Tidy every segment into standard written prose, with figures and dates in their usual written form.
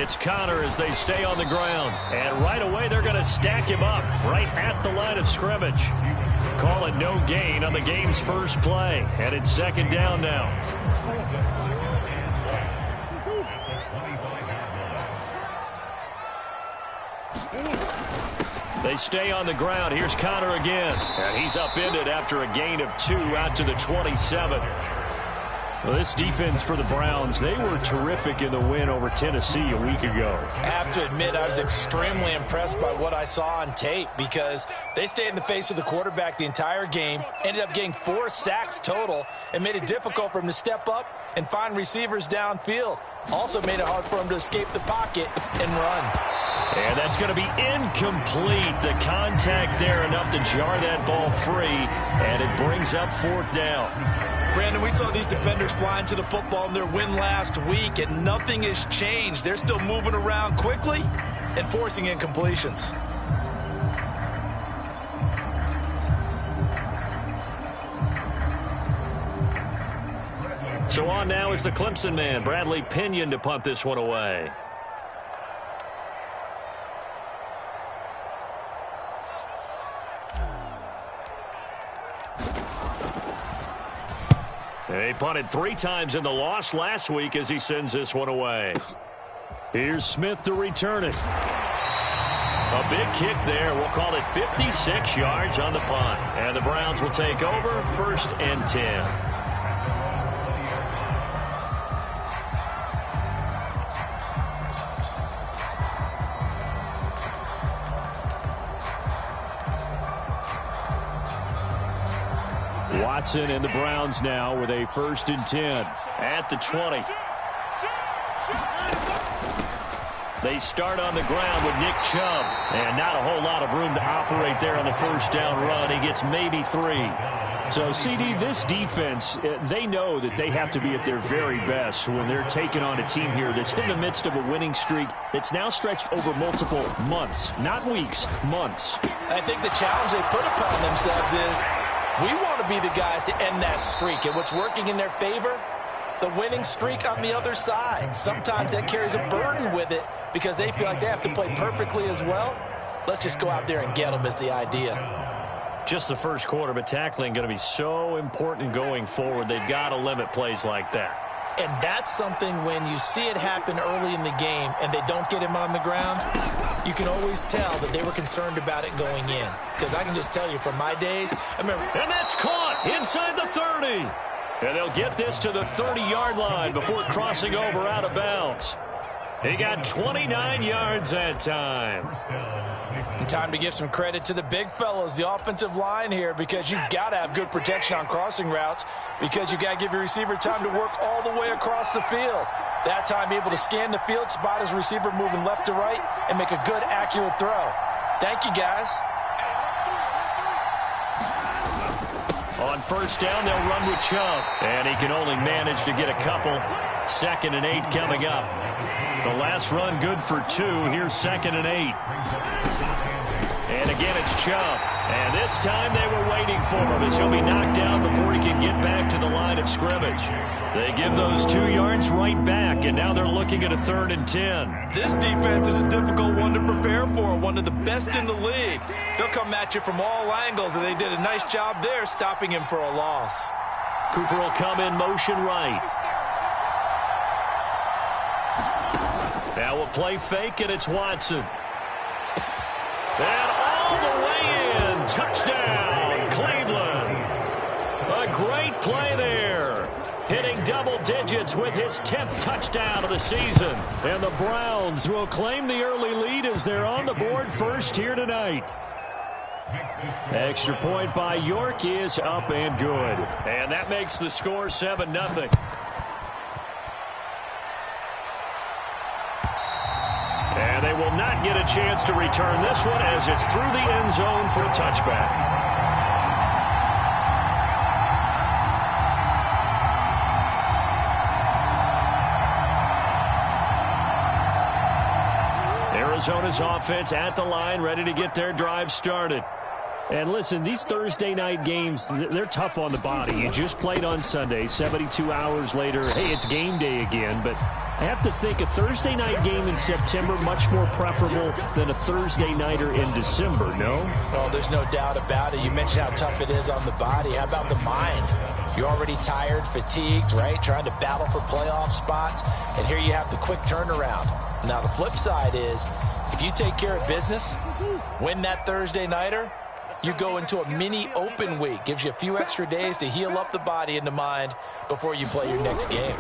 It's Connor as they stay on the ground. And right away, they're going to stack him up right at the line of scrimmage. Call it no gain on the game's first play. And it's second down now. They stay on the ground. Here's Connor again. And he's upended after a gain of 2 out to the 27. Well, this defense for the Browns, they were terrific in the win over Tennessee a week ago. I have to admit, I was extremely impressed by what I saw on tape because they stayed in the face of the quarterback the entire game, ended up getting 4 sacks total, and made it difficult for him to step up and find receivers downfield. Also made it hard for him to escape the pocket and run. And that's going to be incomplete. The contact there enough to jar that ball free, and it brings up 4th down. Brandon, we saw these defenders fly into the football in their win last week, and nothing has changed. They're still moving around quickly and forcing incompletions. So on now is the Clemson man, Bradley Pinion, to punt this one away. They punted 3 times in the loss last week as he sends this one away. Here's Smith to return it. A big kick there. We'll call it 56 yards on the punt. And the Browns will take over 1st and 10. Watson and the Browns now with a 1st and 10 at the 20. They start on the ground with Nick Chubb, and not a whole lot of room to operate there on the 1st down run. He gets maybe 3. So, CD, this defense, they know that they have to be at their very best when they're taking on a team here that's in the midst of a winning streak that's now stretched over multiple months, not weeks, months. I think the challenge they put upon themselves is we want to be the guys to end that streak, and what's working in their favor, the winning streak on the other side. Sometimes that carries a burden with it because they feel like they have to play perfectly as well. Let's just go out there and get them is the idea. Just the first quarter, but tackling going to be so important going forward. They've got to limit plays like that. And that's something when you see it happen early in the game and they don't get him on the ground, you can always tell that they were concerned about it going in. Because I can just tell you from my days, I remember. And that's caught inside the 30. And they'll get this to the 30-yard line before crossing over out of bounds. He got 29 yards that time. And time to give some credit to the big fellows, the offensive line here, because you've got to have good protection on crossing routes because you've got to give your receiver time to work all the way across the field. That time able to scan the field, spot his receiver moving left to right, and make a good, accurate throw. Thank you, guys. On 1st down, they'll run with Chubb. And he can only manage to get a couple. 2nd and 8 coming up. The last run good for 2. Here's 2nd and 8. And again, it's Chubb. And this time they were waiting for him as he'll be knocked down before he can get back to the line of scrimmage. They give those 2 yards right back, and now they're looking at a 3rd and 10. This defense is a difficult one to prepare for, one of the best in the league. They'll come at you from all angles, and they did a nice job there stopping him for a loss. Cooper will come in motion right. Now we'll play fake, and it's Watson. And all the way in. Touchdown, Cleveland. A great play there. Hitting double digits with his 10th touchdown of the season. And the Browns will claim the early lead as they're on the board first here tonight. Extra point by York is up and good. And that makes the score 7-0. And they will not get a chance to return this one as it's through the end zone for a touchback. Arizona's offense at the line, ready to get their drive started. And listen, these Thursday night games, they're tough on the body. You just played on Sunday, 72 hours later. Hey, it's game day again, but I have to think a Thursday night game in September much more preferable than a Thursday nighter in December, no? Oh, there's no doubt about it. You mentioned how tough it is on the body. How about the mind? You're already tired, fatigued, right? Trying to battle for playoff spots. And here you have the quick turnaround. Now, the flip side is, if you take care of business, win that Thursday nighter, you go into a mini open week. Gives you a few extra days to heal up the body and the mind before you play your next game.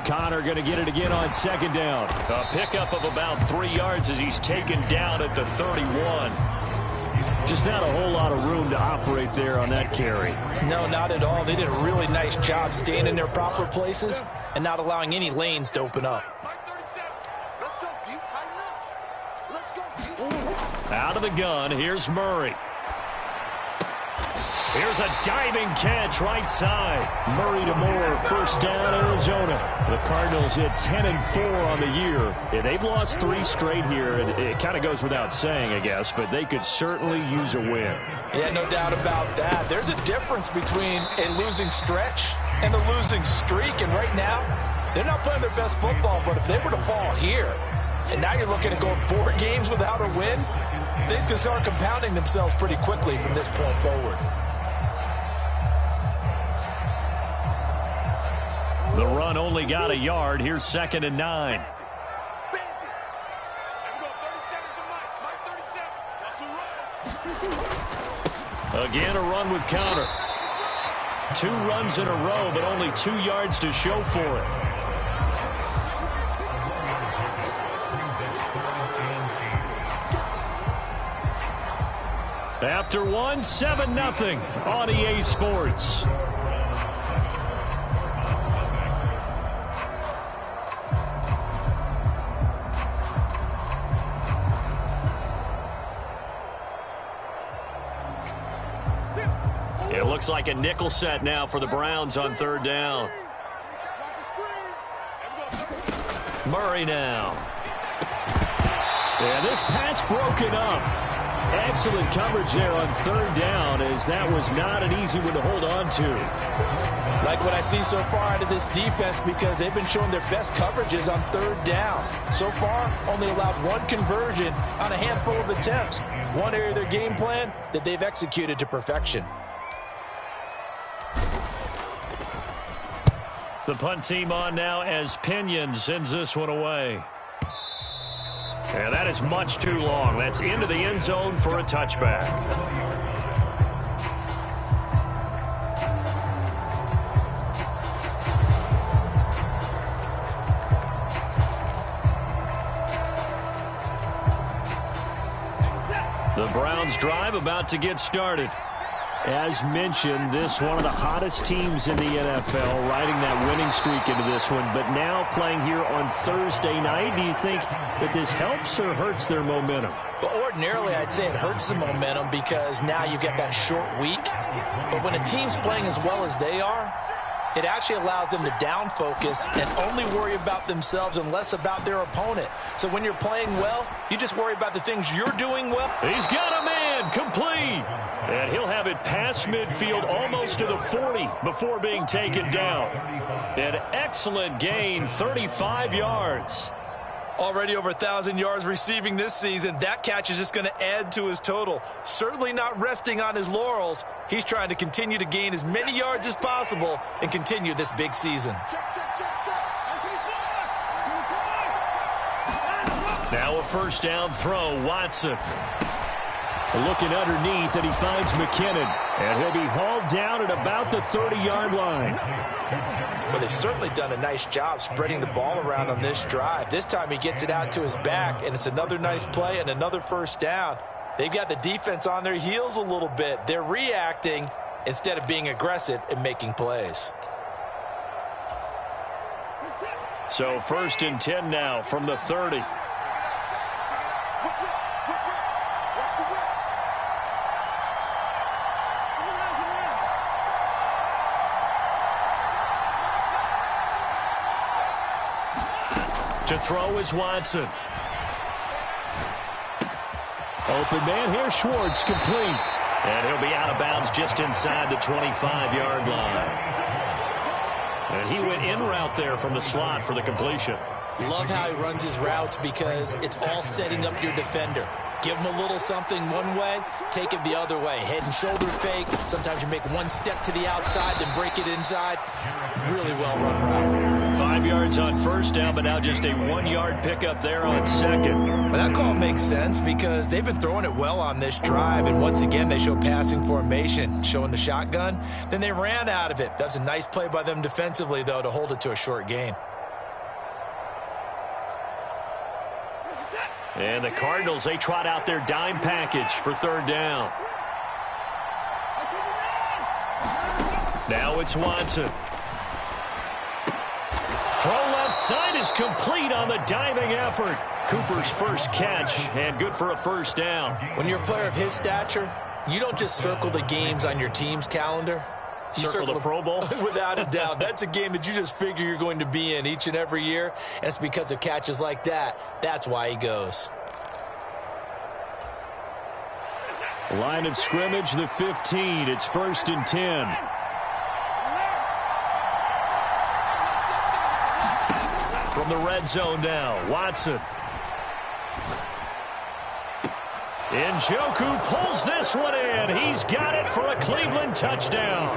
Connor going to get it again on second down. A pickup of about 3 yards as he's taken down at the 31. Just not a whole lot of room to operate there on that carry. No, not at all. They did a really nice job staying in their proper places and not allowing any lanes to open up. Out of the gun, here's Murray. Here's a diving catch right side. Murray to Moore, first down, Arizona. The Cardinals hit 10-4 on the year. Yeah, they've lost 3 straight here, and it kind of goes without saying, I guess, but they could certainly use a win. Yeah, no doubt about that. There's a difference between a losing stretch and a losing streak, and right now, they're not playing their best football, but if they were to fall here, and now you're looking at going 4 games without a win, things can start compounding themselves pretty quickly from this point forward. The run only got a yard. Here's 2nd and 9. Again, a run with counter. 2 runs in a row, but only 2 yards to show for it. After 1, 7-0 on EA Sports. It looks like a nickel set now for the Browns on 3rd down. Murray now. Yeah, this pass broken up. Excellent coverage there on 3rd down, as that was not an easy one to hold on to. Like what I see so far out of this defense, because they've been showing their best coverages on 3rd down. So far, only allowed 1 conversion on a handful of attempts. One area of their game plan that they've executed to perfection. The punt team on now as Pinion sends this one away. Yeah, that is much too long. That's into the end zone for a touchback. The Browns drive about to get started. As mentioned, this one of the hottest teams in the NFL, riding that winning streak into this one, but now playing here on Thursday night. Do you think that this helps or hurts their momentum? Well, ordinarily, I'd say it hurts the momentum because now you get that short week. But when a team's playing as well as they are, it actually allows them to down focus and only worry about themselves and less about their opponent. So when you're playing well, you just worry about the things you're doing well. He's got a man, complete. And he'll have it past midfield almost to the 40 before being taken down. An excellent gain, 35 yards. Already over 1,000 yards receiving this season. That catch is just going to add to his total. Certainly not resting on his laurels. He's trying to continue to gain as many yards as possible and continue this big season. Now a first down throw, Watson. Looking underneath, and he finds McKinnon. And he'll be hauled down at about the 30-yard line. Well, they've certainly done a nice job spreading the ball around on this drive. This time he gets it out to his back, and it's another nice play and another first down. They've got the defense on their heels a little bit. They're reacting instead of being aggressive and making plays. So 1st and 10 now from the 30. To throw is Watson. Open man here, Schwartz, complete. And he'll be out of bounds just inside the 25-yard line. And he went in route there from the slot for the completion. Love how he runs his routes because it's all setting up your defender. Give him a little something one way, take it the other way. Head and shoulder fake. Sometimes you make one step to the outside, then break it inside. Really well run route. 5 yards on first down, but now just a 1 yard pickup there on second. Well, that call makes sense because they've been throwing it well on this drive, and once again they show passing formation, showing the shotgun. Then they ran out of it. That was a nice play by them defensively, though, to hold it to a short gain. And the Cardinals, they trot out their dime package for third down. Now it's Watson. Throw left side is complete on the diving effort. Cooper's first catch, and good for a first down. When you're a player of his stature, you don't just circle the games on your team's calendar. You circle the Pro Bowl? Without a doubt. That's a game that you just figure you're going to be in each and every year, and it's because of catches like that. That's why he goes. Line of scrimmage, the 15. It's 1st and 10. From the red zone now, Watson. Njoku pulls this one in. He's got it for a Cleveland touchdown.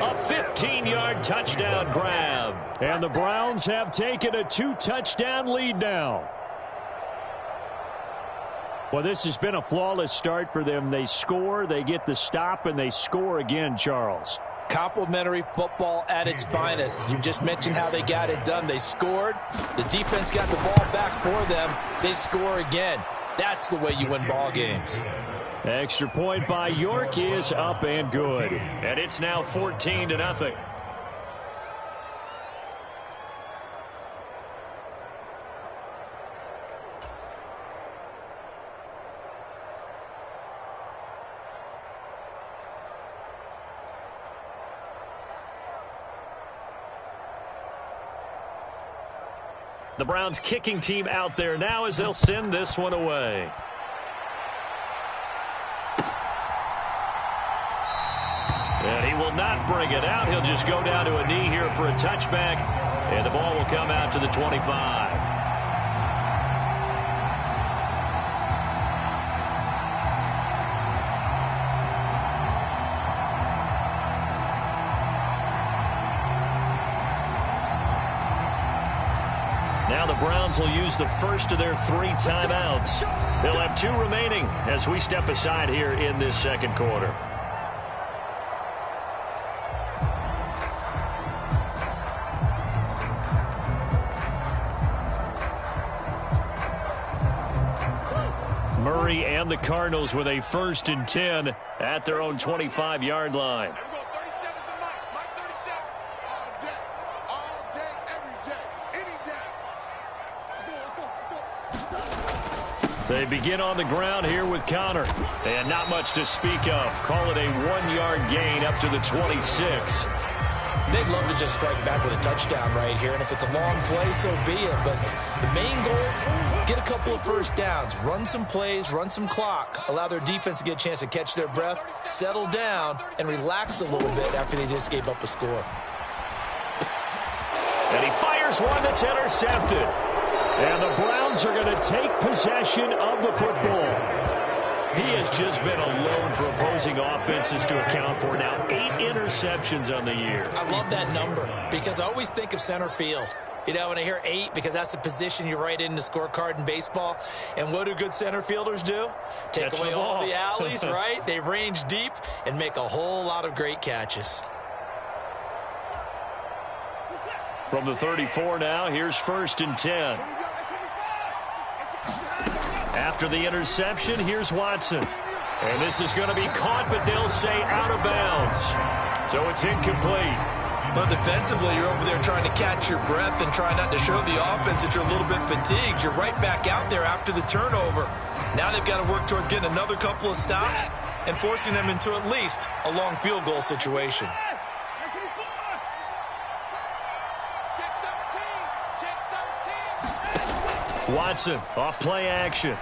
A 15-yard touchdown grab. And the Browns have taken a 2-touchdown lead now. Well, this has been a flawless start for them. They score, they get the stop, and they score again, Charles. Complimentary football at its finest. You just mentioned how they got it done. They scored. The defense got the ball back for them. They score again. That's the way you win ball games. Extra point by York is up and good. And it's now 14-0. The Browns kicking team out there now as they'll send this one away. And he will not bring it out. He'll just go down to a knee here for a touchback. And the ball will come out to the 25. Now the Browns will use the first of their 3 timeouts. They'll have 2 remaining as we step aside here in this second quarter. Murray and the Cardinals with a 1st and 10 at their own 25-yard line. They begin on the ground here with Connor. And not much to speak of. Call it a 1-yard gain up to the 26. They'd love to just strike back with a touchdown right here. And if it's a long play, so be it. But the main goal, get a couple of first downs. Run some plays, run some clock. Allow their defense to get a chance to catch their breath, settle down, and relax a little bit after they just gave up a score. And he fires one that's intercepted. And the Browns are going to take possession of the football. He has just been alone for opposing offenses to account for now 8 interceptions on the year. I love that number because I always think of center field. You know, when I hear 8, because that's the position you write in the scorecard in baseball. And what do good center fielders do? Take away all the alleys, right? They range deep and make a whole lot of great catches. From the 34 now, here's 1st and 10. After the interception, here's Watson. And this is going to be caught, but they'll say out of bounds. So it's incomplete. Well, defensively, you're over there trying to catch your breath and try not to show the offense that you're a little bit fatigued. You're right back out there after the turnover. Now they've got to work towards getting another couple of stops and forcing them into at least a long field goal situation. Watson off play action.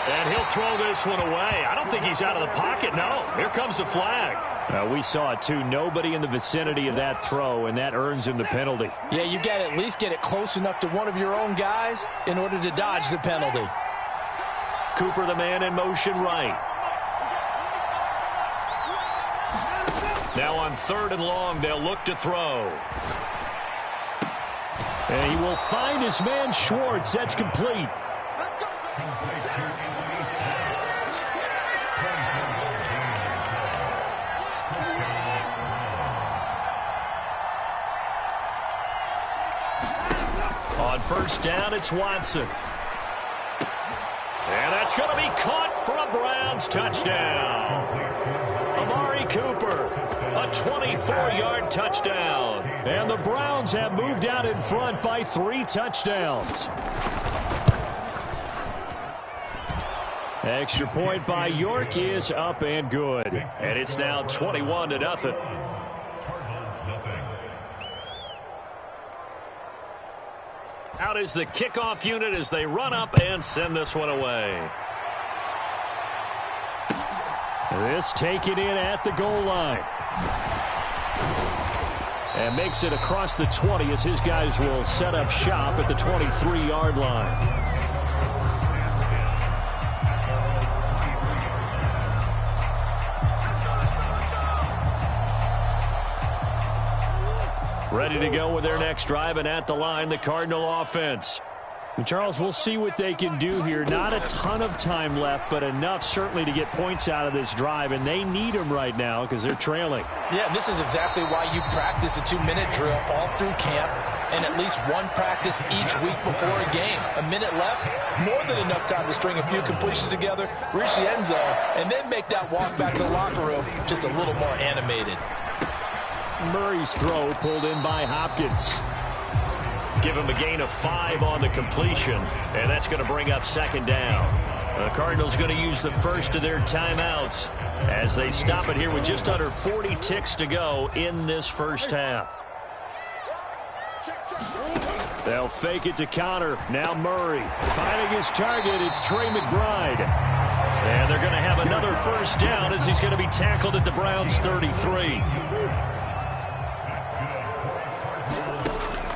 And he'll throw this one away. I don't think he's out of the pocket. No, here comes the flag. We saw it, too. Nobody in the vicinity of that throw, and that earns him the penalty. Yeah, you got to at least get it close enough to one of your own guys in order to dodge the penalty. Cooper, the man in motion right. Now on 3rd and long, they'll look to throw. And he will find his man Schwartz. That's complete. On 1st down, it's Watson. And that's going to be caught for a Browns touchdown. Amari Cooper, a 24-yard touchdown. And the Browns have moved out in front by 3 touchdowns. Extra point by York is up and good. And it's now 21-0. Out is the kickoff unit as they run up and send this one away. This taken in at the goal line. And makes it across the 20 as his guys will set up shop at the 23-yard line. Ready to go with their next drive, and at the line, the Cardinal offense. And Charles, we'll see what they can do here. Not a ton of time left, but enough certainly to get points out of this drive, and they need them right now because they're trailing. Yeah, this is exactly why you practice a 2-minute drill all through camp and at least one practice each week before a game. A minute left, more than enough time to string a few completions together, reach the end zone, and then make that walk back to the locker room just a little more animated. Murray's throw pulled in by Hopkins. Give him a gain of 5 on the completion, and that's going to bring up 2nd down. The Cardinals going to use the first of their timeouts as they stop it here with just under 40 ticks to go in this first half. They'll fake it to counter. Now Murray finding his target. It's Trey McBride. And they're going to have another first down as he's going to be tackled at the Browns' 33.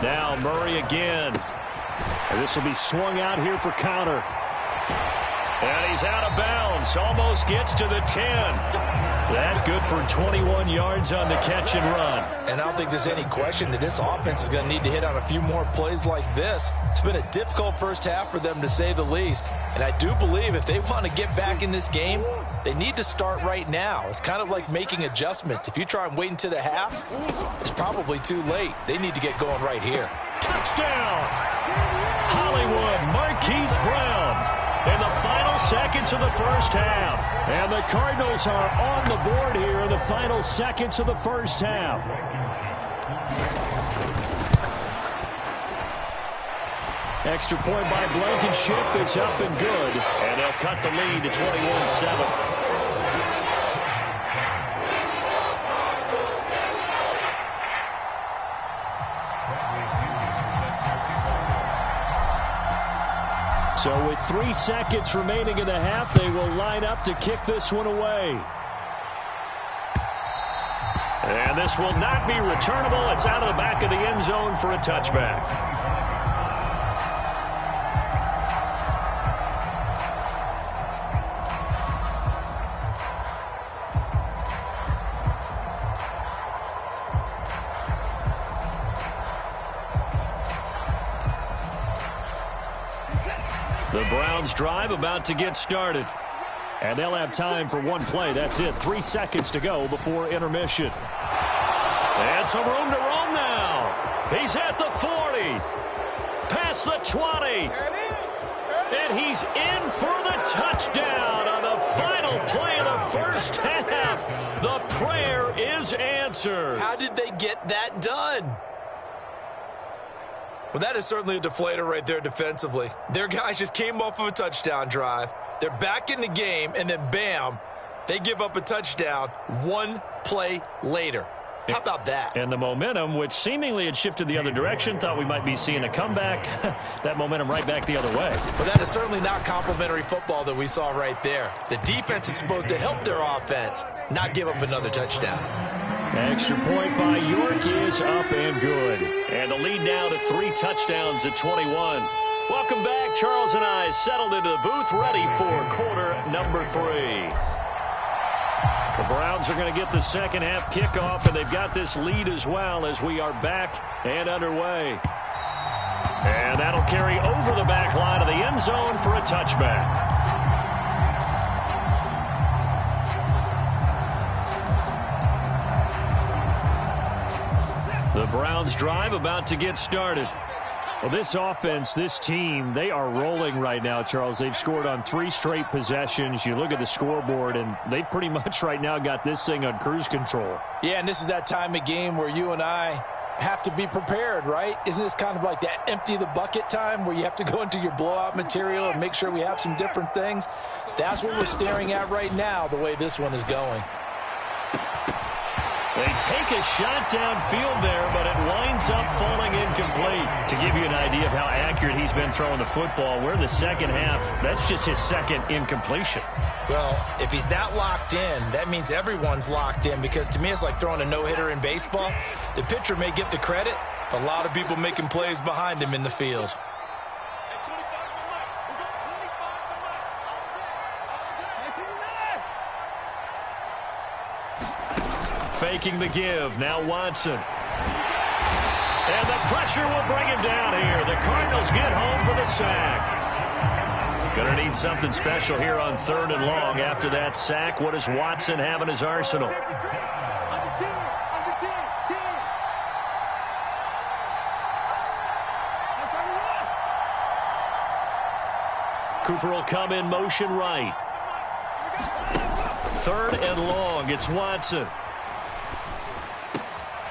Now Murray again. And this will be swung out here for counter. And he's out of bounds. Almost gets to the 10. That good for 21 yards on the catch and run. And I don't think there's any question that this offense is going to need to hit on a few more plays like this. It's been a difficult first half for them, to say the least. And I do believe if they want to get back in this game, they need to start right now. It's kind of like making adjustments. If you try and wait until the half, it's probably too late. They need to get going right here. Touchdown! Hollywood Marquise Brown in the final seconds of the first half. And the Cardinals are on the board here in the final seconds of the first half. Extra point by Blankenship is up and good. And they'll cut the lead to 21-7. So with 3 seconds remaining in the half, they will line up to kick this one away. And this will not be returnable. It's out of the back of the end zone for a touchback. The Browns drive about to get started. And they'll have time for one play. That's it. 3 seconds to go before intermission. And some room to roam now. He's at the 40. Past the 20. And he's in for the touchdown on the final play of the first half. The prayer is answered. How did they get that done? Well, that is certainly a deflator right there defensively. Their guys just came off of a touchdown drive. They're back in the game, and then bam, they give up a touchdown 1 play later. How about that? And the momentum, which seemingly had shifted the other direction, thought we might be seeing a comeback. That momentum right back the other way. Well, that is certainly not complimentary football that we saw right there. The defense is supposed to help their offense, not give up another touchdown. Extra point by York is up and good. And the lead now to 3 touchdowns at 21. Welcome back. Charles and I settled into the booth, ready for quarter number 3. The Browns are going to get the second half kickoff, and they've got this lead as well as we are back and underway. And that'll carry over the back line of the end zone for a touchback. The Browns drive about to get started. Well, this offense, this team, they are rolling right now, Charles. They've scored on 3 straight possessions. You look at the scoreboard, and they've pretty much right now got this thing on cruise control. Yeah, and this is that time of game where you and I have to be prepared, right? Isn't this kind of like that empty the bucket time where you have to go into your blowout material and make sure we have some different things? That's what we're staring at right now, the way this one is going. They take a shot downfield there, but it winds up falling incomplete. To give you an idea of how accurate he's been throwing the football, we're in the second half. That's just his second incompletion. Well, if he's that locked in, that means everyone's locked in, because to me it's like throwing a no-hitter in baseball. The pitcher may get the credit, a lot of people making plays behind him in the field. Faking the give. Now Watson. And the pressure will bring him down here. The Cardinals get home for the sack. Going to need something special here on 3rd and long. After that sack, what does Watson have in his arsenal? Cooper will come in motion right. 3rd and long. It's Watson.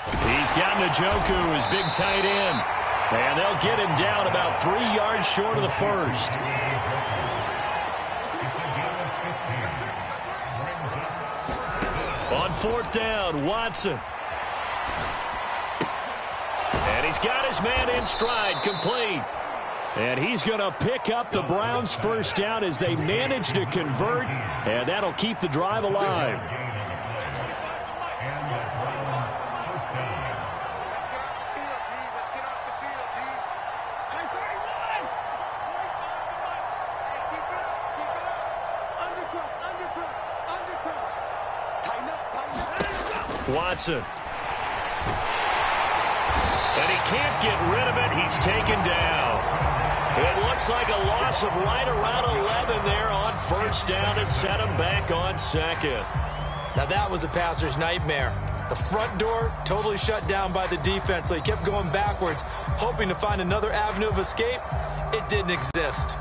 He's got Njoku, his big tight end. And they'll get him down about 3 yards short of the first. On 4th down, Watson. And he's got his man in stride, complete. And he's going to pick up the Browns' first down as they manage to convert. And that'll keep the drive alive. Watson. And he can't get rid of it. He's taken down. It looks like a loss of right around 11 there on 1st down to set him back on 2nd. Now that was a passer's nightmare. The front door totally shut down by the defense, so he kept going backwards, hoping to find another avenue of escape. It didn't exist.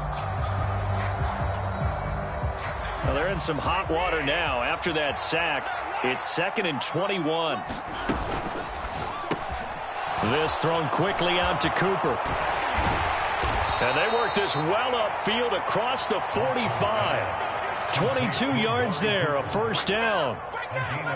Well, they're in some hot water now. After that sack, it's 2nd and 21. This thrown quickly out to Cooper. And they work this well upfield across the 45. 22 yards there, a 1st down.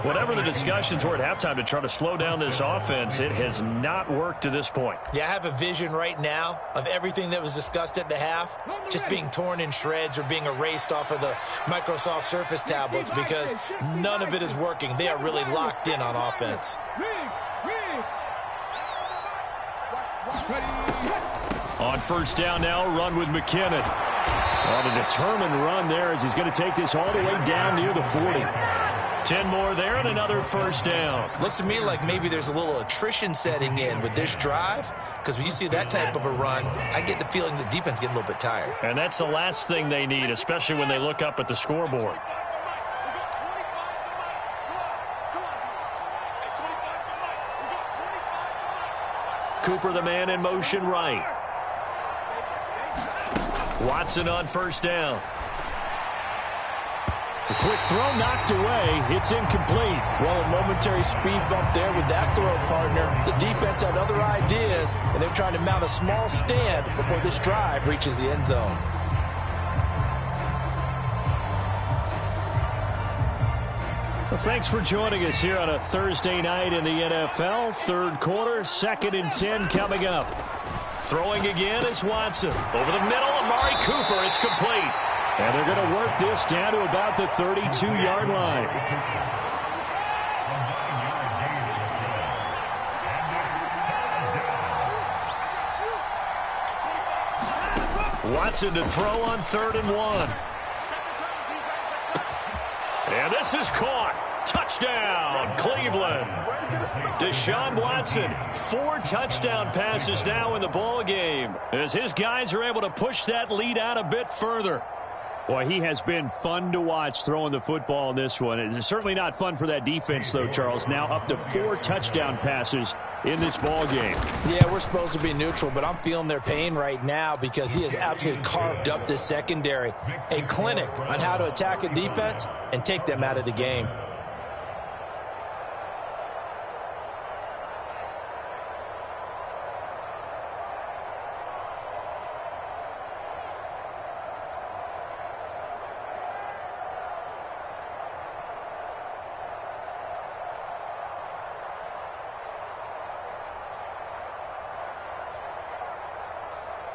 Whatever the discussions were at halftime to try to slow down this offense, it has not worked to this point. Yeah, I have a vision right now of everything that was discussed at the half just being torn in shreds or being erased off of the Microsoft Surface tablets, because none of it is working. They are really locked in on offense. On 1st down now, run with McKinnon. On a determined run there as he's going to take this all the way down near the 40. 10 more there and another 1st down. Looks to me like maybe there's a little attrition setting in with this drive, because when you see that type of a run, I get the feeling the defense getting a little bit tired. And that's the last thing they need, especially when they look up at the scoreboard. Cooper, the man in motion right. Watson on 1st down. The quick throw knocked away. It's incomplete. Well, a momentary speed bump there with that throw partner. The defense had other ideas, and they're trying to mount a small stand before this drive reaches the end zone. Well, thanks for joining us here on a Thursday night in the NFL. Third quarter, 2nd and 10 coming up. Throwing again is Watson. Over the middle, Amari Cooper. It's complete. And they're going to work this down to about the 32-yard line. Watson to throw on 3rd and 1. And this is caught. Touchdown, Cleveland. Deshaun Watson, 4 touchdown passes now in the ball game as his guys are able to push that lead out a bit further. Boy, he has been fun to watch throwing the football in this one. It's certainly not fun for that defense, though, Charles. Now up to 4 touchdown passes in this ball game. Yeah, we're supposed to be neutral, but I'm feeling their pain right now because he has absolutely carved up this secondary. A clinic on how to attack a defense and take them out of the game.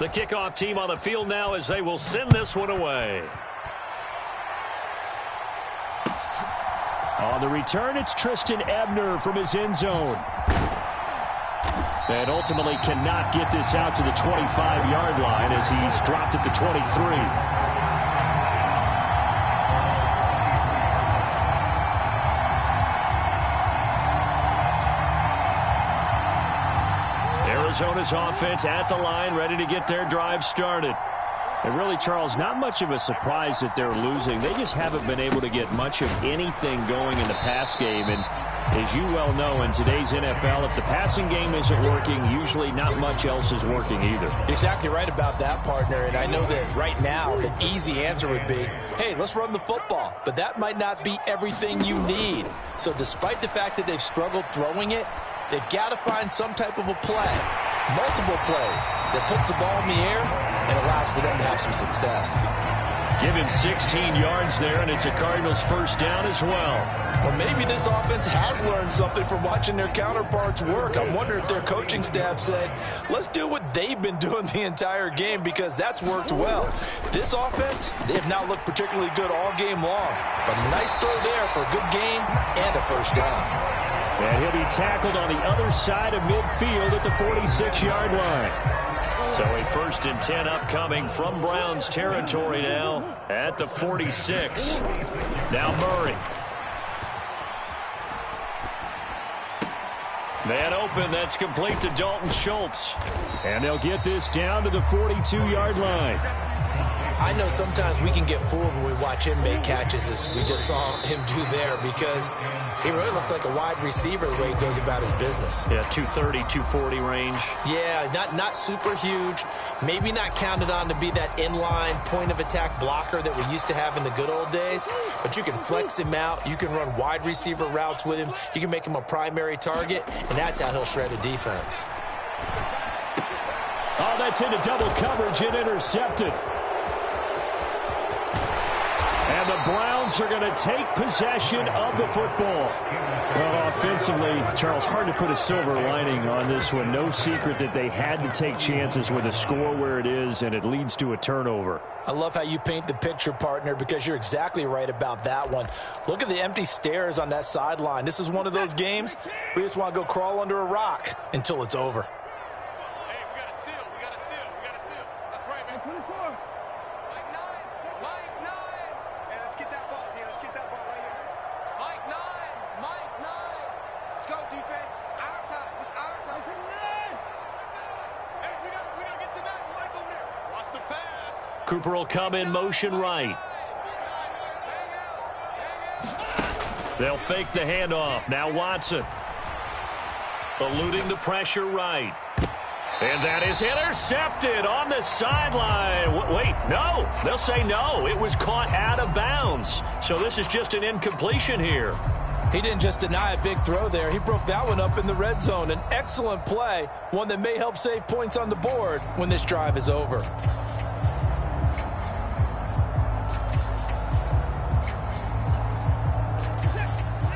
The kickoff team on the field now as they will send this one away. On the return, it's Tristan Ebner from his end zone. And ultimately cannot get this out to the 25-yard line as he's dropped at the 23. Arizona's offense at the line, ready to get their drive started. And really, Charles, not much of a surprise that they're losing. They just haven't been able to get much of anything going in the pass game. And as you well know, in today's NFL, if the passing game isn't working, usually not much else is working either. You're exactly right about that, partner. And I know that right now the easy answer would be, hey, let's run the football. But that might not be everything you need. So despite the fact that they've struggled throwing it, they've got to find some type of a play, multiple plays, that puts the ball in the air and allows for them to have some success. Give him 16 yards there, and it's a Cardinals first down as well. Well, maybe this offense has learned something from watching their counterparts work. I'm wondering if their coaching staff said, let's do what they've been doing the entire game because that's worked well. This offense, they have not looked particularly good all game long. But a nice throw there for a good game and a first down. And he'll be tackled on the other side of midfield at the 46-yard line. So a 1st and 10 upcoming from Browns territory now at the 46. Now Murray. Man open, that's complete to Dalton Schultz. And they'll get this down to the 42-yard line. I know sometimes we can get fooled when we watch him make catches, as we just saw him do there, because he really looks like a wide receiver the way he goes about his business. Yeah, 230, 240 range. Yeah, not super huge. Maybe not counted on to be that inline point-of-attack blocker that we used to have in the good old days, but you can flex him out. You can run wide receiver routes with him. You can make him a primary target, and that's how he'll shred a defense. Oh, that's into double coverage and intercepted. And the Browns are going to take possession of the football. Well, offensively, Charles, hard to put a silver lining on this one. No secret that they had to take chances with a score where it is, and it leads to a turnover. I love how you paint the picture, partner, because you're exactly right about that one. Look at the empty stairs on that sideline. This is one of those games we just want to go crawl under a rock until it's over. Cooper will come in motion right. They'll fake the handoff. Now Watson. Eluding the pressure right. And that is intercepted on the sideline. Wait, no. They'll say no. It was caught out of bounds. So this is just an incompletion here. He didn't just deny a big throw there. He broke that one up in the red zone. An excellent play, one that may help save points on the board when this drive is over.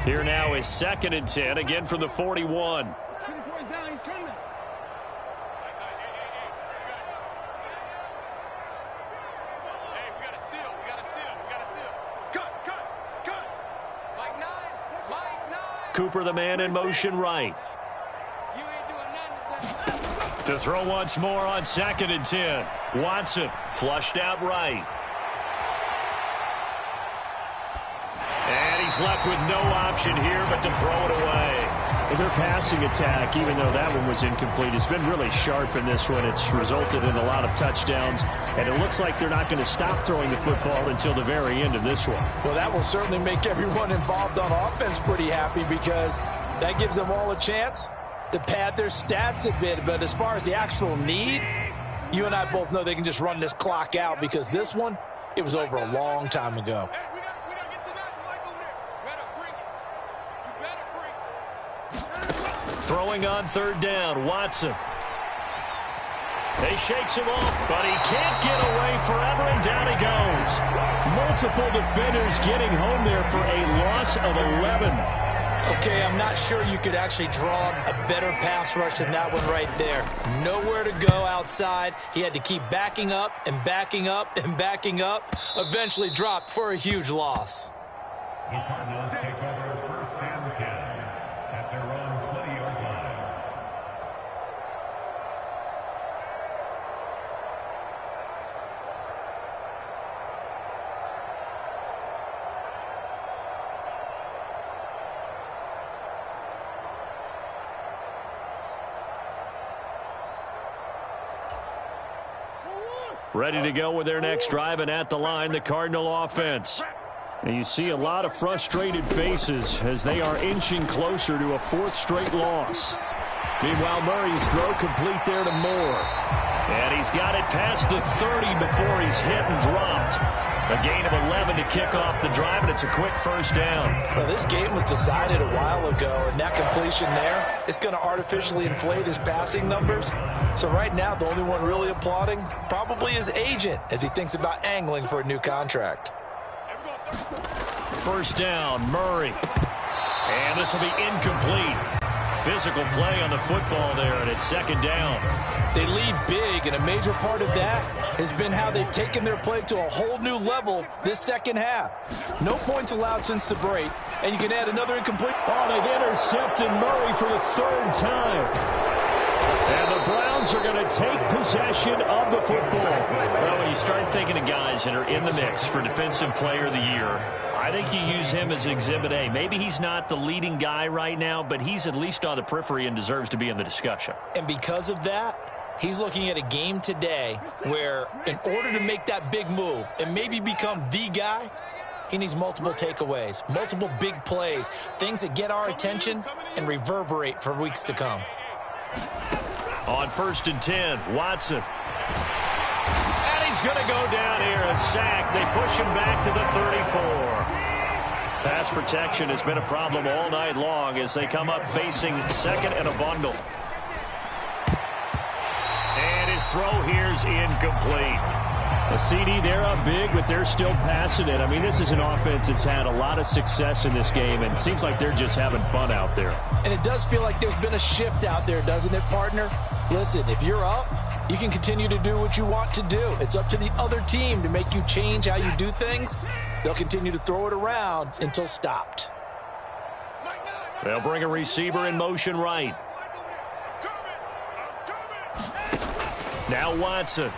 Here now is 2nd and 10, again from the 41. Cooper, the man in motion right. To throw once more on 2nd and 10. Watson flushed out right. And he's left with no option here but to throw it away. Their passing attack, even though that one was incomplete, has been really sharp in this one. It's resulted in a lot of touchdowns, and it looks like they're not going to stop throwing the football until the very end of this one. Well, that will certainly make everyone involved on offense pretty happy because that gives them all a chance to pad their stats a bit. But as far as the actual need, you and I both know they can just run this clock out because this one, it was over a long time ago. Throwing on 3rd down, Watson. He shakes him off, but he can't get away forever, and down he goes. Multiple defenders getting home there for a loss of 11. Okay, I'm not sure you could actually draw a better pass rush than that one right there. Nowhere to go outside. He had to keep backing up and backing up and backing up. Eventually dropped for a huge loss. The Cardinals take over 1st and 10 at their own 20-yard line. Ready to go with their next drive, and at the line, the Cardinal offense. And you see a lot of frustrated faces as they are inching closer to a 4th straight loss. Meanwhile, Murray's throw complete there to Moore. And he's got it past the 30 before he's hit and dropped. A gain of 11 to kick off the drive, and it's a quick 1st down. Well, this game was decided a while ago, and that completion there is going to artificially inflate his passing numbers. So right now, the only one really applauding probably his agent as he thinks about angling for a new contract. 1st down, Murray. And this will be incomplete. Physical play on the football there, and it's 2nd down. They lead big, and a major part of that has been how they've taken their play to a whole new level this 2nd half. No points allowed since the break, and you can add another incomplete. Oh, they've intercepted Murray for the 3rd time. And the Browns are going to take possession of the football. Well, when you start thinking of guys that are in the mix for Defensive Player of the Year, I think you use him as Exhibit A. Maybe he's not the leading guy right now, but he's at least on the periphery and deserves to be in the discussion. And because of that, he's looking at a game today where in order to make that big move and maybe become the guy, he needs multiple takeaways, multiple big plays, things that get our attention and reverberate for weeks to come. On 1st and 10, Watson. And he's going to go down here, a sack. They push him back to the 34. Pass protection has been a problem all night long as they come up facing 2nd and a bundle. And his throw here's incomplete. A CD, they're up big, but they're still passing it. I mean, this is an offense that's had a lot of success in this game, and it seems like they're just having fun out there. And it does feel like there's been a shift out there, doesn't it, partner? Listen, if you're up, you can continue to do what you want to do. It's up to the other team to make you change how you do things. They'll continue to throw it around until stopped. They'll bring a receiver in motion right. Now Watson.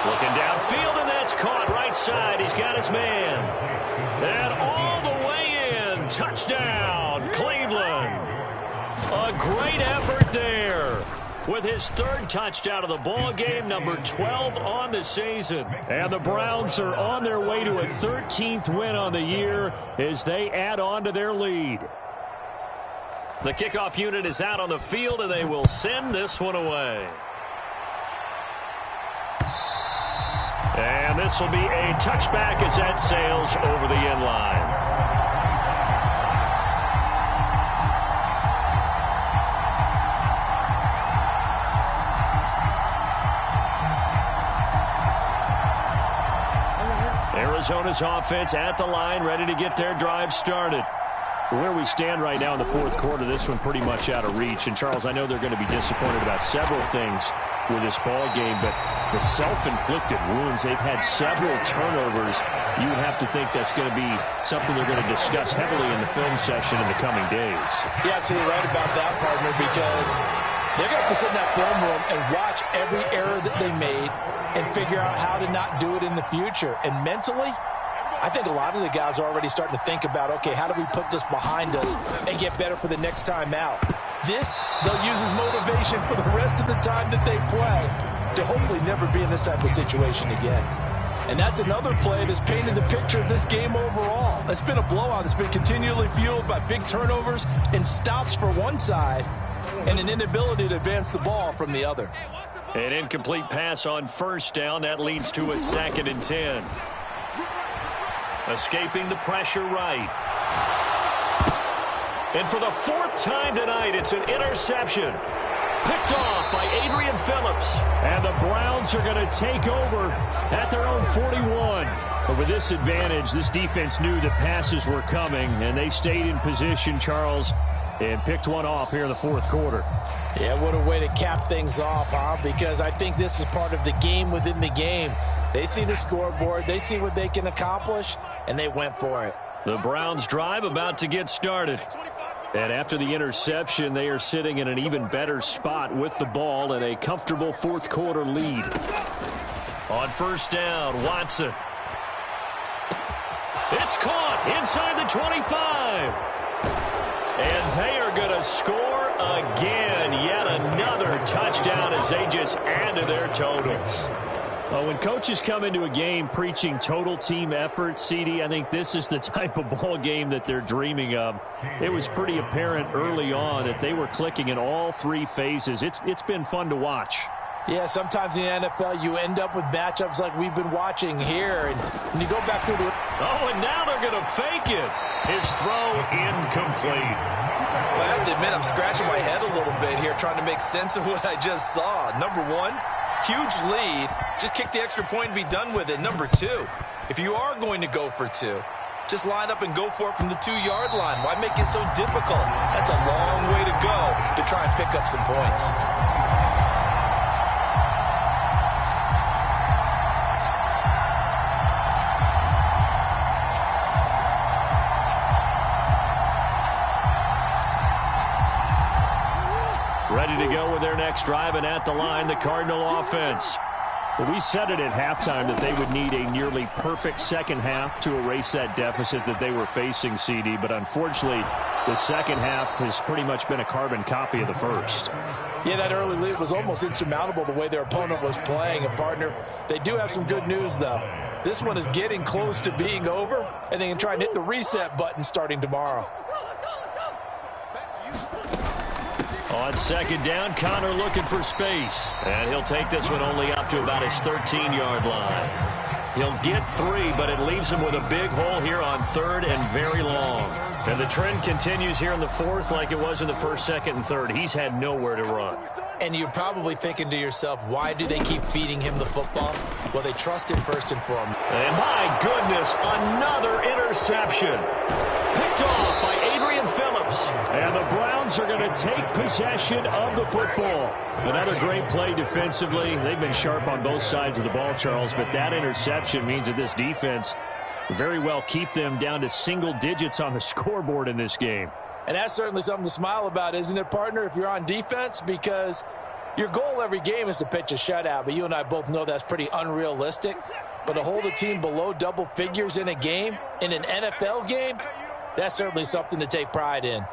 Looking downfield, and that's caught right side. He's got his man. And all the way in. Touchdown, Cleveland. A great effort there with his 3rd touchdown of the ball game, number 12 on the season. And the Browns are on their way to a 13th win on the year as they add on to their lead. The kickoff unit is out on the field, and they will send this one away. And this will be a touchback as that sails over the end line. Arizona's offense at the line, ready to get their drive started. Where we stand right now in the fourth quarter, this one pretty much out of reach. And, Charles, I know they're going to be disappointed about several things with this ball game, but the self-inflicted wounds, they've had several turnovers. You would have to think that's going to be something they're going to discuss heavily in the film session in the coming days. You're absolutely right about that, partner, because they're going to have to sit in that film room and watch every error that they made and figure out how to not do it in the future. And mentally, I think a lot of the guys are already starting to think about, okay, how do we put this behind us and get better for the next time out? This, they'll use as motivation for the rest of the time that they play to hopefully never be in this type of situation again. And that's another play that's painted the picture of this game overall. It's been a blowout. It's been continually fueled by big turnovers and stops for one side and an inability to advance the ball from the other. An incomplete pass on first down. That leads to a 2nd and 10. Escaping the pressure right. And for the 4th time tonight, it's an interception. Picked off by Adrian Phillips. And the Browns are going to take over at their own 41. But with this advantage, this defense knew that passes were coming, and they stayed in position, Charles, and picked one off here in the fourth quarter. Yeah, what a way to cap things off, huh? Because I think this is part of the game within the game. They see the scoreboard, they see what they can accomplish, and they went for it. The Browns drive about to get started. And after the interception, they are sitting in an even better spot with the ball and a comfortable fourth quarter lead. On first down, Watson. It's caught inside the 25. And they are going to score again. Yet another touchdown as they just add to their totals. Well, when coaches come into a game preaching total team effort, CD, I think this is the type of ball game that they're dreaming of. It was pretty apparent early on that they were clicking in all three phases. It's been fun to watch. Yeah, sometimes in the NFL you end up with matchups like we've been watching here. And when you go back to the... Oh, and now they're going to fake it. His throw incomplete. Well, I have to admit, I'm scratching my head a little bit here trying to make sense of what I just saw. Number one, huge lead. Just kick the extra point and be done with it. Number two, if you are going to go for two, just line up and go for it from the 2-yard line. Why make it so difficult? That's a long way to go to try and pick up some points. Ready to go with their next drive, and at the line, the Cardinal offense. Well, we said it at halftime that they would need a nearly perfect second half to erase that deficit that they were facing, CD. But unfortunately, the second half has pretty much been a carbon copy of the first. Yeah, that early lead was almost insurmountable the way their opponent was playing. And, partner, they do have some good news, though. This one is getting close to being over, and they can try and hit the reset button starting tomorrow. On second down, Connor looking for space. And he'll take this one only up to about his 13-yard line. He'll get 3, but it leaves him with a big hole here on third and very long. And the trend continues here in the fourth like it was in the first, second, and third. He's had nowhere to run. And you're probably thinking to yourself, why do they keep feeding him the football? Well, they trust him first and foremost. And my goodness, another interception. Picked off by Adrian Phillips. And the Browns are going to take possession of the football. Another great play defensively. They've been sharp on both sides of the ball, Charles, but that interception means that this defense very well keep them down to single digits on the scoreboard in this game. And that's certainly something to smile about, isn't it, partner, if you're on defense? Because your goal every game is to pitch a shutout, but you and I both know that's pretty unrealistic. But to hold a team below double figures in a game, in an NFL game, that's certainly something to take pride in.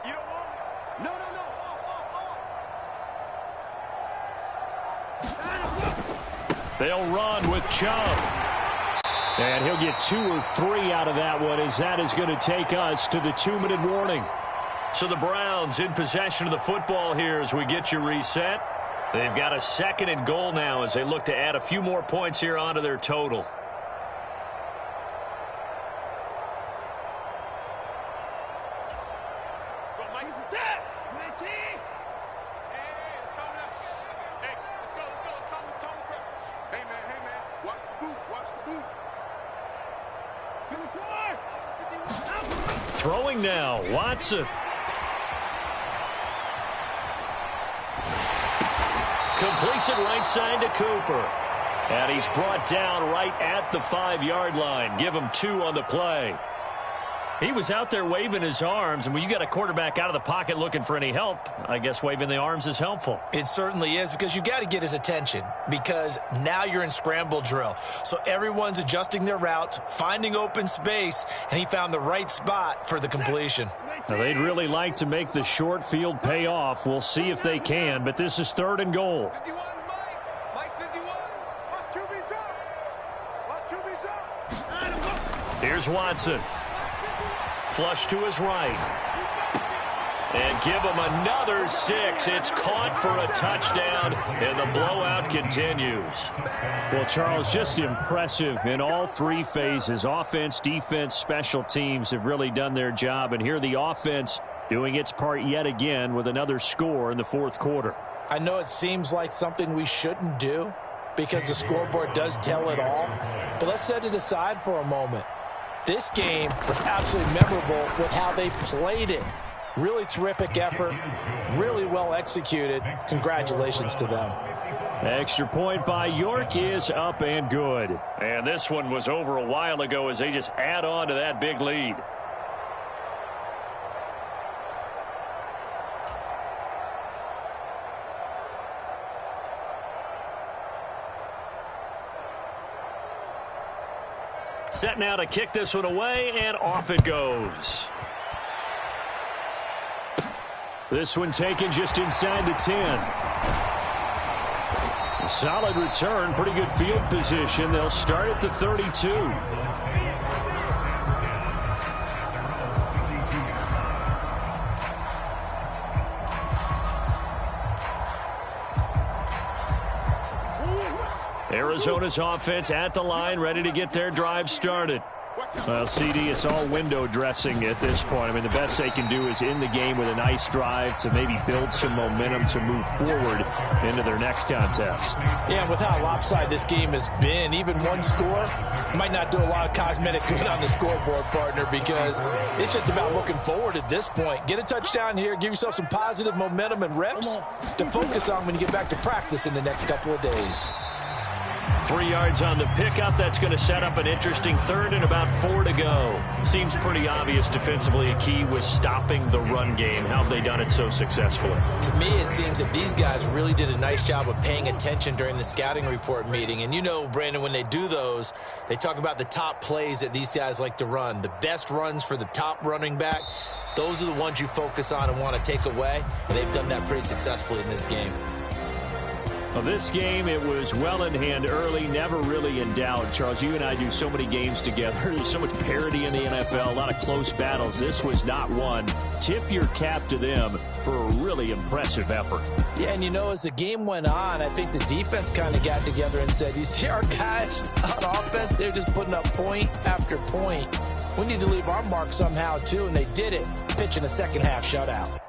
They'll run with Chubb. And he'll get 2 or 3 out of that one, as that is going to take us to the 2-minute warning. So the Browns in possession of the football here as we get you reset. They've got a 2nd and goal now as they look to add a few more points here onto their total. Throwing now, Watson. Completes it right side to Cooper. And he's brought down right at the 5-yard line. Give him 2 on the play. He was out there waving his arms, and when you got a quarterback out of the pocket looking for any help, I guess waving the arms is helpful. It certainly is, because you got to get his attention, because now you're in scramble drill. So everyone's adjusting their routes, finding open space, and he found the right spot for the completion. Now, they'd really like to make the short field pay off. We'll see if they can, but this is 3rd and goal. Here's Watson. Flush to his right. And give him another 6. It's caught for a touchdown, and the blowout continues. Well, Charles, just impressive in all 3 phases. Offense, defense, special teams have really done their job. And here the offense doing its part yet again with another score in the 4th quarter. I know it seems like something we shouldn't do because the scoreboard does tell it all. But let's set it aside for a moment. This game was absolutely memorable with how they played it. Really terrific effort, really well executed. Congratulations to them. Extra point by York is up and good. And this one was over a while ago as they just add on to that big lead. Set now to kick this one away, and off it goes. This one taken just inside the 10. A solid return, pretty good field position. They'll start at the 32. Arizona's offense at the line, ready to get their drive started. Well, CD, it's all window dressing at this point. I mean, the best they can do is end the game with a nice drive to maybe build some momentum to move forward into their next contest. Yeah, and with how lopsided this game has been, even one score might not do a lot of cosmetic good on the scoreboard, partner, because it's just about looking forward at this point. Get a touchdown here, give yourself some positive momentum and reps to focus on when you get back to practice in the next couple of days. 3 yards on the pickup. That's going to set up an interesting 3rd and about 4 to go. Seems pretty obvious defensively a key was stopping the run game. How have they done it so successfully? To me, it seems that these guys really did a nice job of paying attention during the scouting report meeting. And you know, Brandon, when they do those, they talk about the top plays that these guys like to run. The best runs for the top running back, those are the ones you focus on and want to take away. And they've done that pretty successfully in this game. Of this game, it was well in hand early, never really in doubt. Charles, you and I do so many games together. There's so much parity in the NFL, a lot of close battles. This was not one. Tip your cap to them for a really impressive effort. Yeah, and you know, as the game went on, I think the defense kind of got together and said, you see our guys on offense, they're just putting up point after point. We need to leave our mark somehow, too, and they did it, pitching a second-half shutout.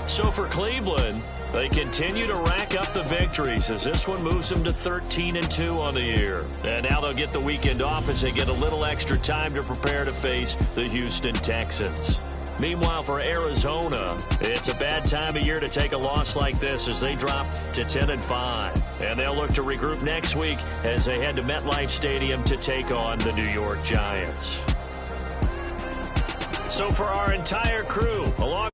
So for Cleveland, they continue to rack up the victories as this one moves them to 13-2 on the year. And now they'll get the weekend off as they get a little extra time to prepare to face the Houston Texans. Meanwhile, for Arizona, it's a bad time of year to take a loss like this as they drop to 10-5. And they'll look to regroup next week as they head to MetLife Stadium to take on the New York Giants. So for our entire crew, along